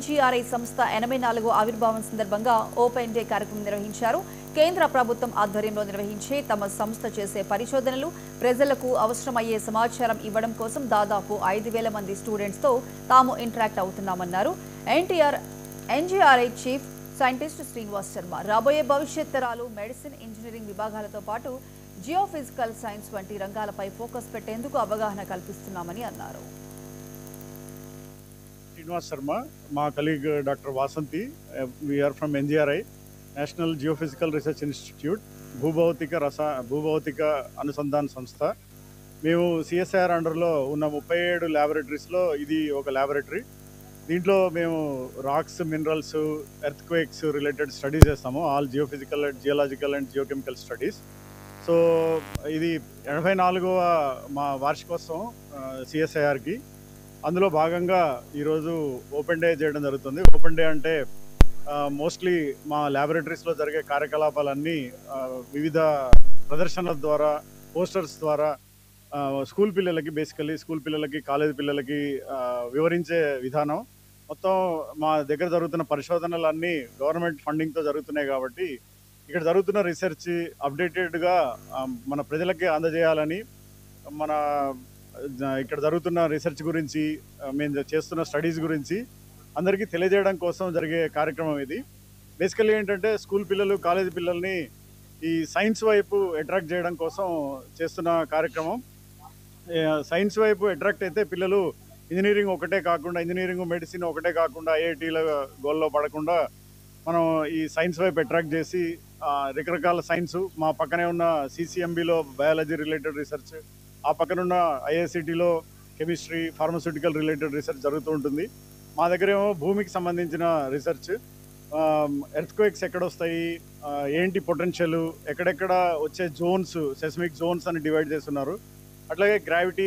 NGRI సంస్థ 84వ ఆవిర్భావం సందర్భంగా ఓపెన్ డే కార్యక్రమం నిర్వహించారు. కేంద్ర ప్రభుత్వం ఆధ్వర్యంలో నిర్వహించే తమ సంస్థ చేసే పరిశోధనలు, ప్రజలకు అవసరమయ్యే సమాచారం ఇవ్వడం కోసం దాదాపు 5,000 మంది స్టూడెంట్స్తో తాము ఇంటరాక్ట్ అవుతున్నామన్నారు. NGRI chief scientist Srinivas Sharma రాబోయే భవిష్యత్ తరాలు మెడిసిన్, ఇంజనీరింగ్ విభాగాలతో పాటు జియోఫిజికల్ సైన్స్ వంటి రంగాలపై ఫోకస్ పెట్టేందుకు అవగాహన కల్పిస్తున్నామని అన్నారు. Srinivas Sharma, my colleague Dr. Vasanti, we are from NGRI, National Geophysical Research Institute, భూభౌతిక అనుసంధాన సంస్థ. మేము సిఎస్ఐఆర్ అండర్లో ఉన్న 37 ల్యాబొరేటరీస్లో ఇది ఒక ల్యాబొరేటరీ. దీంట్లో మేము rocks, minerals, earthquakes related studies చేస్తాము. All geophysical, geological and geochemical studies. So ఇది 84వ మా వార్షికోత్సవం సిఎస్ఐఆర్కి. అందులో భాగంగా ఈరోజు ఓపెన్ డే చేయడం జరుగుతుంది. ఓపెన్ డే అంటే మోస్ట్లీ మా ల్యాబొరేటరీస్లో జరిగే కార్యకలాపాలన్నీ వివిధ ప్రదర్శనల ద్వారా, పోస్టర్స్ ద్వారా స్కూల్ పిల్లలకి, కాలేజ్ పిల్లలకి వివరించే విధానం. మొత్తం మా దగ్గర జరుగుతున్న పరిశోధనలన్నీ గవర్నమెంట్ ఫండింగ్తో జరుగుతున్నాయి కాబట్టి ఇక్కడ జరుగుతున్న రీసెర్చ్ అప్డేటెడ్గా మన ప్రజలకి అందజేయాలని, మన ఇక్కడ జరుగుతున్న రీసెర్చ్ గురించి, మేము చేస్తున్న స్టడీస్ గురించి అందరికీ తెలియజేయడం కోసం జరిగే కార్యక్రమం ఇది. బేసికల్లీ ఏంటంటే స్కూల్ పిల్లలు, కాలేజీ పిల్లల్ని ఈ సైన్స్ వైపు అట్రాక్ట్ చేయడం కోసం చేస్తున్న కార్యక్రమం. సైన్స్ వైపు అట్రాక్ట్ అయితే పిల్లలు ఇంజనీరింగ్, మెడిసిన్ ఒకటే కాకుండా ఐఐటీల గోల్లో పడకుండా మనం ఈ సైన్స్ వైపు అట్రాక్ట్ చేసి రకరకాల సైన్స్, మా పక్కనే ఉన్న సిసిఎంబిలో బయాలజీ రిలేటెడ్ రీసెర్చ్, ఆ పక్కనున్న ఐఐసిటీలో కెమిస్ట్రీ, ఫార్మస్యూటికల్ రిలేటెడ్ రీసెర్చ్ జరుగుతూ ఉంటుంది. మా దగ్గర ఏమో భూమికి సంబంధించిన రీసెర్చ్, ఎర్త్ క్వేక్స్ ఎక్కడొస్తాయి, ఏంటి పొటెన్షియల్, ఎక్కడెక్కడ వచ్చే జోన్స్, సెస్మిక్ జోన్స్ అని డివైడ్ చేస్తున్నారు. అట్లాగే గ్రావిటీ,